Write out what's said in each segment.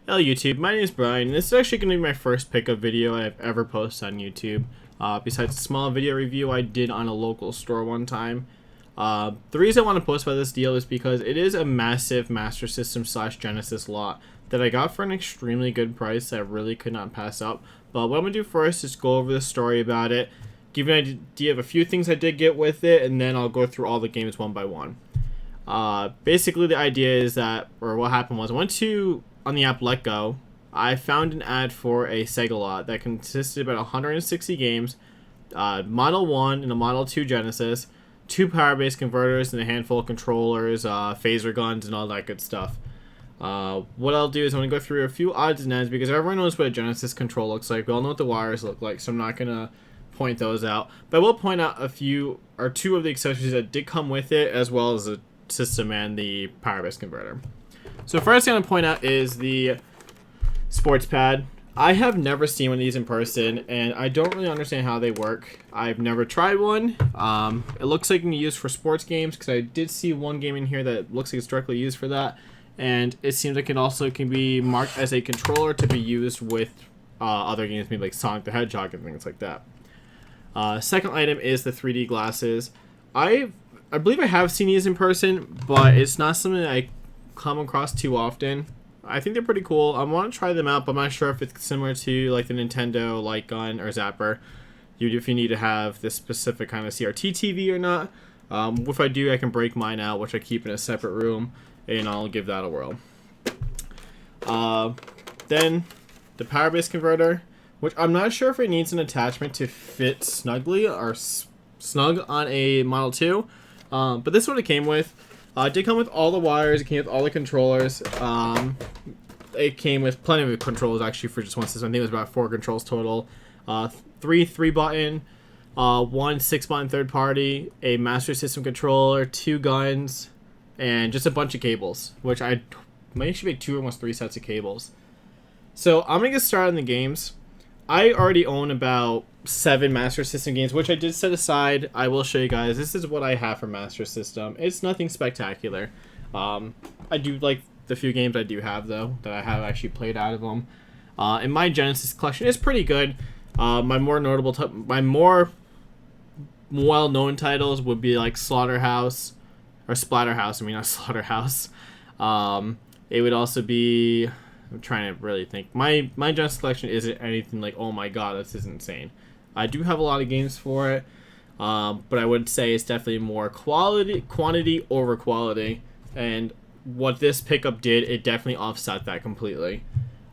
Hello YouTube, my name is Brian, and this is actually going to be my first pickup video I've ever posted on YouTube. Besides a small video review I did on a local store one time. The reason I want to post about this deal is because it is a massive Master System / Genesis lot that I got for an extremely good price that I really could not pass up. But what I'm going to do first is go over the story about it, give you an idea of a few things I did get with it, and then I'll go through all the games one by one. Basically the idea is that, or what happened was, I went on the app Let Go, I found an ad for a Sega lot that consisted of about 160 games, Model 1 and a Model 2 Genesis, 2 power-based converters, and a handful of controllers, phaser guns, and all that good stuff. What I'll do is I'm going to go through a few odds and ends because everyone knows what a Genesis control looks like. We all know what the wires look like, so I'm not going to point those out. But I will point out a few, or two of the accessories that did come with it, as well as the system and the power-based converter. So first thing I'm going to point out is the sports pad. I have never seen one of these in person, and I don't really understand how they work. I've never tried one. It looks like it can be used for sports games, because I did see one game in here that looks like it's directly used for that. And it seems like it also can be marked as a controller to be used with other games, maybe like Sonic the Hedgehog and things like that. Second item is the 3D glasses. I believe I have seen these in person, but it's not something that I come across too often. I think they're pretty cool. I want to try them out, but I'm not sure if it's similar to like the Nintendo Light Gun or Zapper. If you need to have this specific kind of CRT TV or not. If I do, I can break mine out, which I keep in a separate room, and I'll give that a whirl. Then the power-based converter, which I'm not sure if it needs an attachment to fit snugly or snug on a Model 2, but this is what it came with. It did come with all the wires, it came with all the controllers. It came with plenty of controls actually for just one system. I think it was about 4 controls total. 3 3-button, 1 6-button third party, a Master System controller, 2 guns, and just a bunch of cables, which I might actually make 2 or almost 3 sets of cables. So I'm going to get started on the games. I already own about 7 Master System games, which I did set aside. I will show you guys. This is what I have for Master System. It's nothing spectacular. I do like the few games I do have, though, that I have actually played out of them. And my Genesis collection is pretty good. My more notable, my more well-known titles would be like Slaughterhouse, or Splatterhouse. I mean, not Slaughterhouse. It would also be... I'm trying to really think. My Genesis collection isn't anything like, oh my god, this is insane. I do have a lot of games for it, but I would say it's definitely more quantity over quality. And what this pickup did, it definitely offset that completely.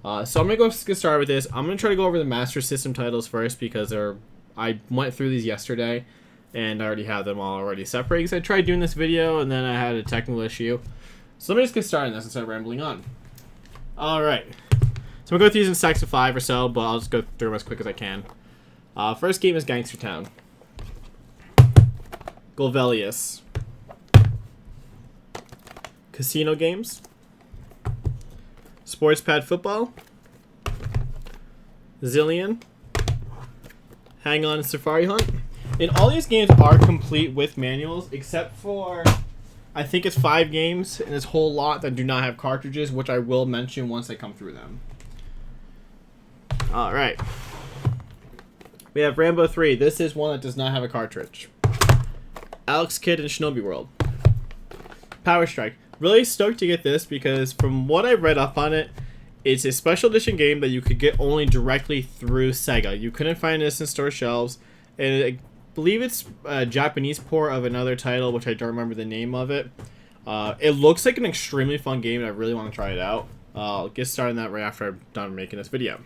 So I'm gonna get started with this. I'm gonna try to go over the Master System titles first because I went through these yesterday, and I already have them all already separated. Because I tried doing this video and then I had a technical issue. So let me just get started on this and start rambling on. Alright, so we'll go through these in stacks of 5 or so, but I'll just go through them as quick as I can. First game is Gangster Town. Golvelius. Casino Games. Sports Pad Football. Zillion. Hang On Safari Hunt. And all these games are complete with manuals, except for... I think it's 5 games in this whole lot that do not have cartridges, which I will mention once I come through them. Alright. We have Rambo 3. This is one that does not have a cartridge. Alex Kidd and Shinobi World. Power Strike. Really stoked to get this because from what I read up on it, it's a special edition game that you could get only directly through Sega. You couldn't find this in store shelves, and I believe it's a Japanese port of another title, which I don't remember the name of it. It looks like an extremely fun game, and I really want to try it out. I'll get started on that right after I'm done making this video.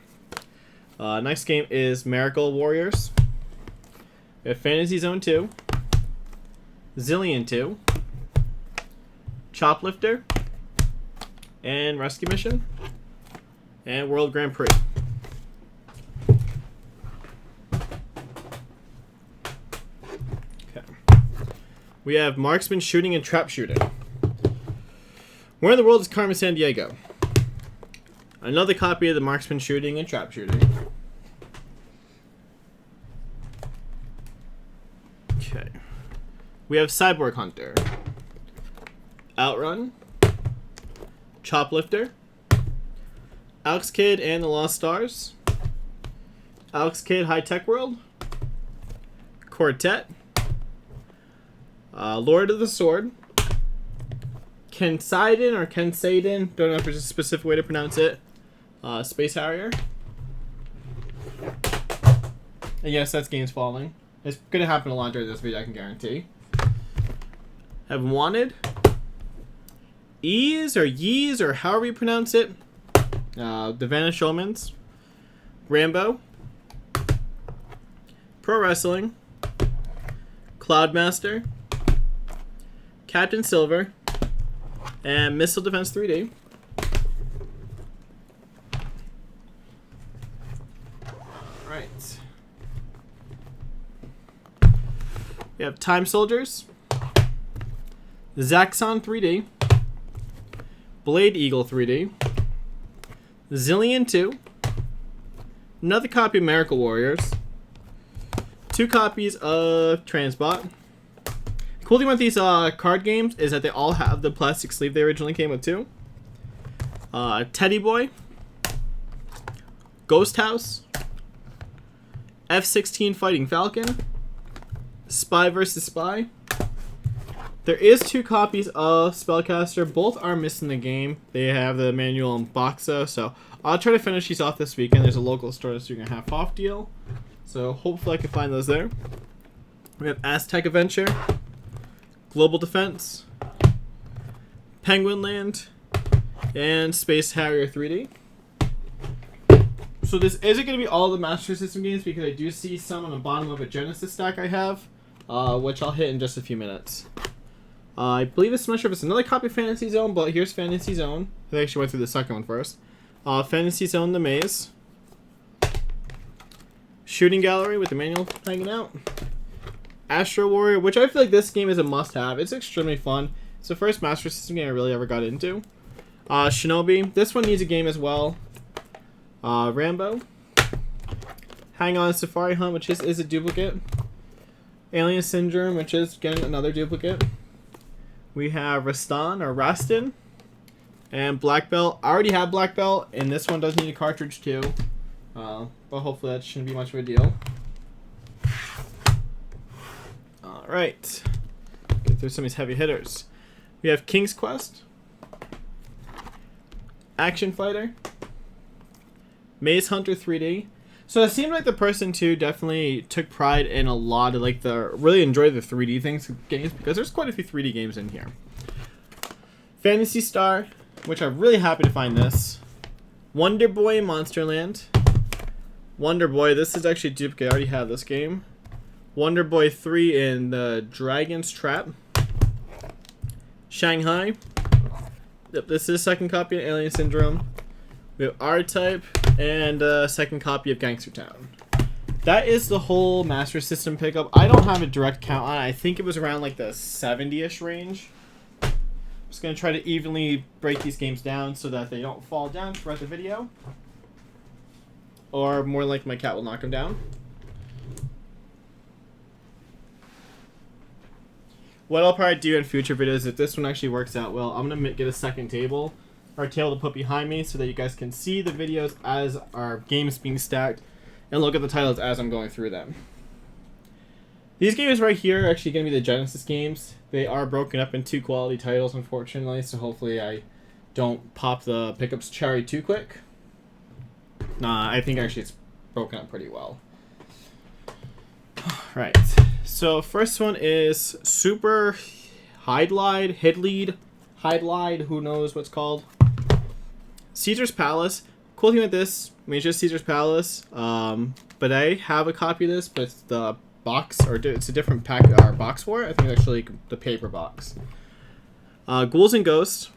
Next game is Miracle Warriors. We have Fantasy Zone 2. Zillion 2. Choplifter. And Rescue Mission. And World Grand Prix. We have Marksman Shooting and Trap Shooting. Where in the world is Carmen Sandiego? Another copy of the Marksman Shooting and Trap Shooting. Okay. We have Cyborg Hunter. Outrun. Choplifter. Alex Kidd and the Lost Stars, Alex Kidd High Tech World, Quartet, Lord of the Sword, Kensaiden or Kensaiden, don't know if there's a specific way to pronounce it, Space Harrier. And yes, that's games falling. It's going to happen a lot during this video, I can guarantee. Have Wanted, Ease or Yeez or however you pronounce it, The Vanished Omens, Rambo, Pro Wrestling, Cloudmaster, Captain Silver, and Missile Defense 3D. Alright. We have Time Soldiers, Zaxxon 3D, Blade Eagle 3D, Zillion 2, another copy of Miracle Warriors, 2 copies of Transbot. The cool thing about these card games is that they all have the plastic sleeve they originally came with too. Teddy Boy, Ghost House, F-16 Fighting Falcon, Spy vs. Spy. There is 2 copies of Spellcaster. Both are missing the game. They have the manual in box though, so I'll try to finish these off this weekend. There's a local store that's doing a half-off deal, so hopefully I can find those there. We have Aztec Adventure, Global Defense, Penguin Land, and Space Harrier 3D. So this isn't going to be all the Master System games because I do see some on the bottom of a Genesis stack I have, which I'll hit in just a few minutes. I believe I'm not sure if it's another copy of Fantasy Zone, but here's Fantasy Zone. I actually went through the second one first. Fantasy Zone The Maze, Shooting Gallery with the manual hanging out, Astro Warrior, which I feel like this game is a must-have. It's extremely fun. It's the first Master System game I really ever got into. Shinobi, this one needs a game as well. Rambo, Hang On Safari Hunt, which is a duplicate. Alien Syndrome, which is again another duplicate. We have Rastan or Rastin, and Black Belt. I already have Black Belt, and this one does need a cartridge too. But hopefully that shouldn't be much of a deal. Alright. Get through some of these heavy hitters. We have King's Quest, Action Fighter, Maze Hunter 3D. So it seemed like the person too definitely took pride in a lot of really enjoyed the 3D games because there's quite a few 3D games in here. Phantasy Star, which I'm really happy to find this. Wonder Boy Monsterland. Wonder Boy, this is actually a duplicate. I already have this game. Wonder Boy 3 in the Dragon's Trap. Shanghai. Yep, this is a second copy of Alien Syndrome. We have R-Type and a second copy of Gangster Town. That is the whole Master System pickup. I don't have a direct count on it. I think it was around like the 70-ish range. I'm just going to try to evenly break these games down so that they don't fall down throughout the video. Or more like my cat will knock them down. What I'll probably do in future videos, if this one actually works out well, I'm going to get a second table or table to put behind me so that you guys can see the videos as our games being stacked and look at the titles as I'm going through them. These games right here are actually going to be the Genesis games. They are broken up in 2 quality titles, unfortunately, so hopefully I don't pop the pickups cherry too quick. Nah, I think actually it's broken up pretty well. Right, so first one is Super Hydlide, Hydlide, who knows what's called. Caesar's Palace. Cool thing with this, I mean, it's just Caesar's Palace, but I have a copy of this, but it's the box, or it's a different pack or box for it. I think it's actually the paper box. Ghouls and Ghosts.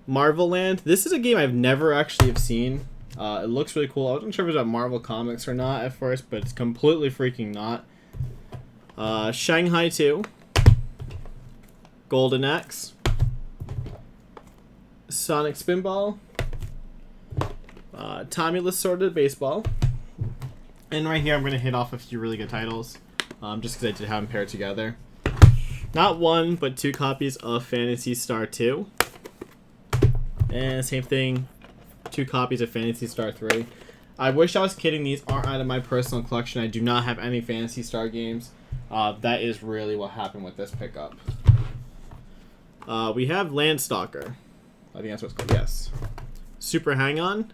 Marvel Land. This is a game I've never actually have seen. It looks really cool. I wasn't sure if it was at Marvel Comics or not at first, but it's completely freaking not. Shanghai 2. Golden Axe. Sonic Spinball. Tommy Sorted Baseball. And right here I'm going to hit off a few really good titles, just because I did have them paired together. Not 1, but 2 copies of Phantasy Star 2. And same thing, 2 copies of Phantasy Star 3. I wish I was kidding. These aren't out of my personal collection. I do not have any Phantasy Star games. That is really what happened with this pickup. We have Landstalker. I think that's what it's called. Yes. Super Hang-On. I'm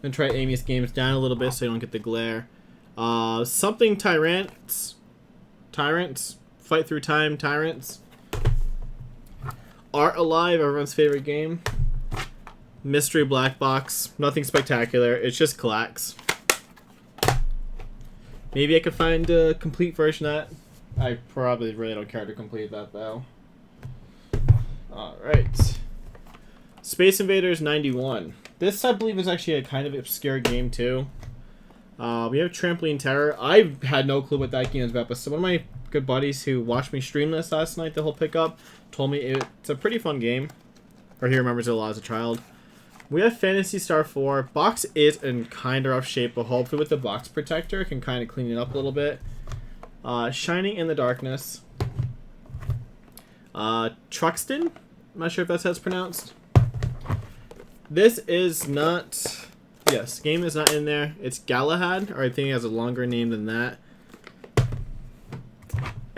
going to try to aim these games down a little bit so you don't get the glare. Something Tyrants. Fight Through Time Tyrants. Art Alive, everyone's favorite game. Mystery Black Box. Nothing spectacular. It's just Clax. Maybe I could find a complete version of that. I probably really don't care to complete that, though. Alright. Space Invaders 91. This, I believe, is actually a kind of obscure game, too. We have Trampoline Terror. I had no clue what that game was about, but one of my good buddies who watched me stream this last night, the whole pickup, told me it's a pretty fun game. Or he remembers it a lot as a child. We have Phantasy Star 4. Box is in kind of rough shape, but hopefully with the box protector, it can kind of clean it up a little bit. Shining in the Darkness. Truxton? I'm not sure if that's how it's pronounced. This is not... Yes, game is not in there. It's Galahad, or I think it has a longer name than that.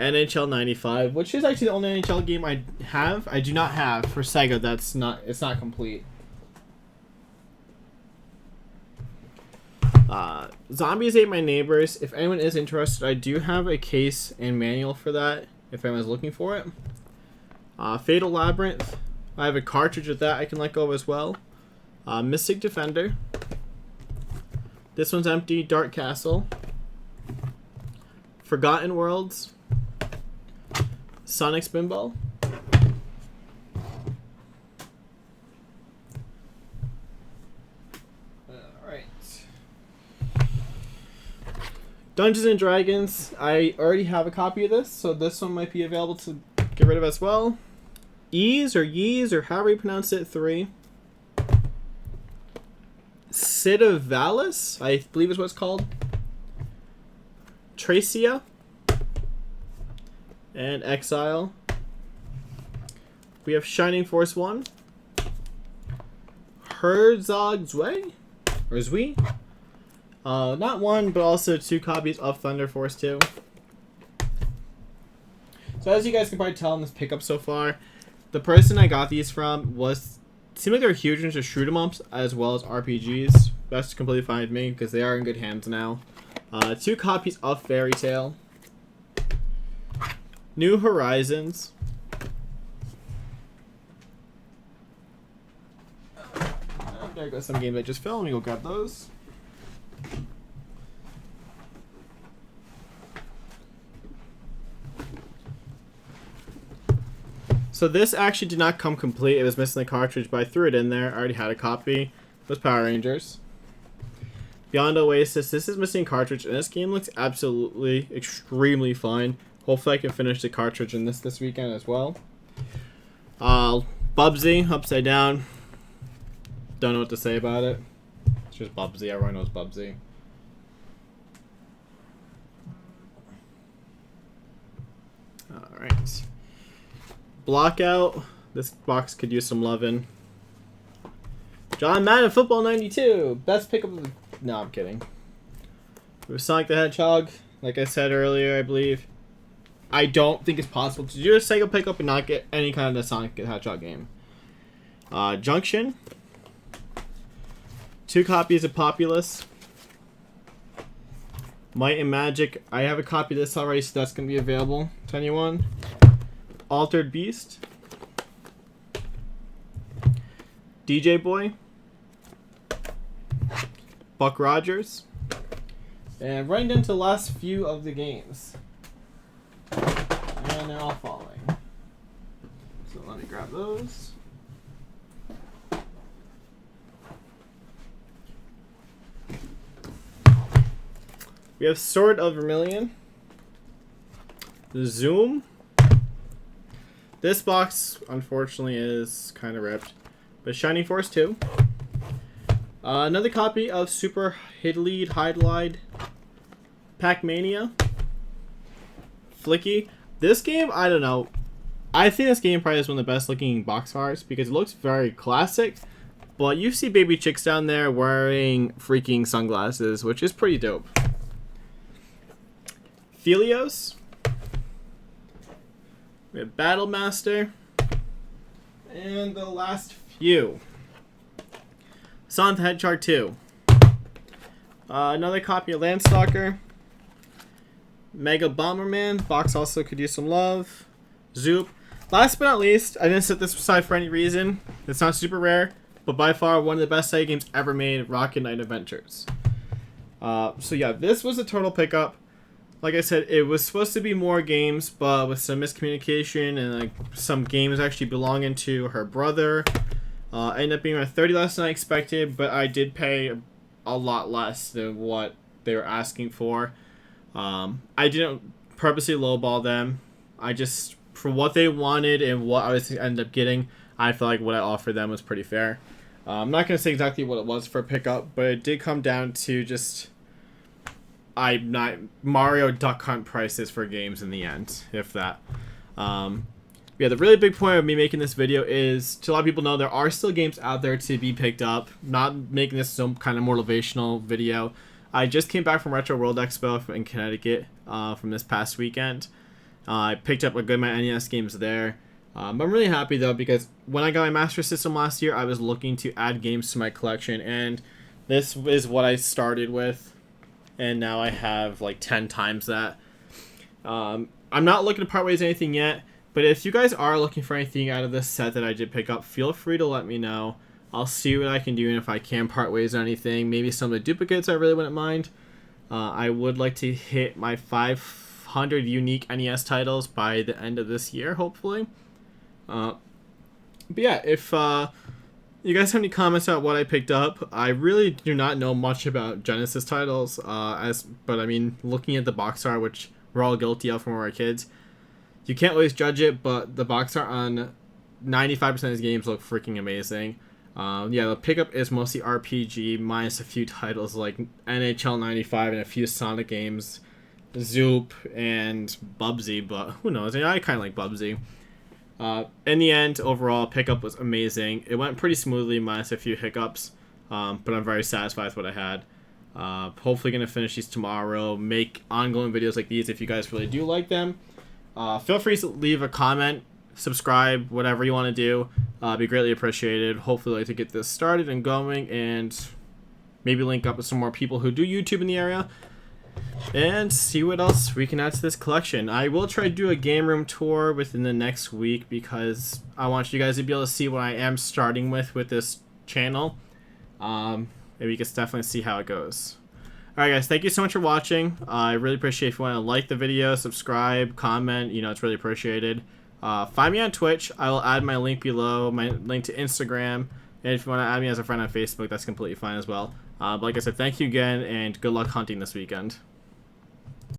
NHL 95, which is actually the only NHL game I have. I do not have for Sega. It's not complete. Zombies Ate My Neighbors. If anyone is interested, I do have a case and manual for that. If anyone's looking for it. Fatal Labyrinth. I have a cartridge of that I can let go of as well. Mystic Defender. This one's empty. Dark Castle. Forgotten Worlds. Sonic Spinball. Alright. Dungeons and Dragons. I already have a copy of this, so this one might be available to get rid of as well. Ease or Yeez or however you pronounce it, 3. Cid of Valis, I believe is what it's called. Tracia. And Exile. We have Shining Force 1. Herzog Zwei? Or Zui? Not one, but also 2 copies of Thunder Force 2. So as you guys can probably tell in this pickup so far, the person I got these from seemed like they're huge into shoot 'em ups as well as RPGs. That's completely fine with me because they are in good hands now. 2 copies of Fairy Tail. New Horizons. There goes some games I just fell. Let me go grab those. So this actually did not come complete. It was missing the cartridge, but I threw it in there. I already had a copy. It was Power Rangers. Beyond Oasis. This is missing cartridge, and this game looks absolutely extremely fun. Hopefully I can finish the cartridge in this weekend as well. Bubsy, Upside Down. Don't know what to say about it. It's just Bubsy. Everyone knows Bubsy. Alright. Blockout. This box could use some loving. John Madden Football 92. Best pickup of the... No, I'm kidding. It was Sonic the Hedgehog. Like I said earlier, I believe. I don't think it's possible to do a Sega pickup and not get any kind of Sonic the Hedgehog game. Junction. 2 copies of Populous. Might and Magic. I have a copy of this already, so that's going to be available to anyone. Altered Beast. DJ Boy. Buck Rogers. And right into the last few of the games. And they're all falling. So let me grab those. We have Sword of Vermilion. Zoom. This box, unfortunately, is kind of ripped. But Shining Force 2. Another copy of Super Hydlide. Pac-Mania. Flicky. This game, I don't know. I think this game probably is one of the best looking box arts because it looks very classic, but you see baby chicks down there wearing freaking sunglasses, which is pretty dope. Phelios. We have Battle Master. And the last few. Sonic the Hedgehog 2. Another copy of Landstalker. Mega Bomberman. Box also could use some love. Zoop. Last but not least, I didn't set this aside for any reason. It's not super rare, but by far one of the best Sega games ever made, Rocket Knight Adventures. So yeah, this was a total pickup. Like I said, it was supposed to be more games, but with some miscommunication and like some games actually belonging to her brother. Ended up being around 30 less than I expected, but I did pay a lot less than what they were asking for. I didn't purposely lowball them. I just, for what they wanted and what I was end up getting, I felt like what I offered them was pretty fair. I'm not going to say exactly what it was for a pickup, but it did come down to just Mario Duck Hunt prices for games in the end, if that. Yeah, the really big point of me making this video is to let people know there are still games out there to be picked up. Not making this some kind of motivational video. I just came back from Retro World Expo in Connecticut from this past weekend. I picked up a good amount of NES games there. I'm really happy though, because when I got my Master System last year, I was looking to add games to my collection, and this is what I started with, and now I have like 10 times that. I'm not looking to part ways anything yet, but if you guys are looking for anything out of this set that I did pick up, feel free to let me know. I'll see what I can do, and if I can part ways or anything, maybe some of the duplicates I really wouldn't mind. I would like to hit my 500 unique NES titles by the end of this year, hopefully. But yeah, if you guys have any comments about what I picked up, I really do not know much about Genesis titles, but I mean, looking at the box art, which we're all guilty of when we were kids, you can't always judge it, but the box art on 95% of these games look freaking amazing. Yeah, the pickup is mostly RPG, minus a few titles like NHL 95 and a few Sonic games, Zoop, and Bubsy, but who knows, I kind of like Bubsy. In the end, overall, pickup was amazing. It went pretty smoothly, minus a few hiccups, but I'm very satisfied with what I had. Hopefully going to finish these tomorrow, make ongoing videos like these if you guys really do like them. Feel free to leave a comment, subscribe, whatever you want to do. Be greatly appreciated. Hopefully I'd like to get this started and going, and maybe link up with some more people who do YouTube in the area, and see what else we can add to this collection. I will try to do a game room tour within the next week, because I want you guys to be able to see what I am starting with this channel. And we can definitely see how it goes. Alright guys, thank you so much for watching. I really appreciate if you want to like the video, subscribe, comment, it's really appreciated. Find me on Twitch. I will add my link below, my link to Instagram, and if you want to add me as a friend on Facebook, that's completely fine as well. But like I said, thank you again, and good luck hunting this weekend.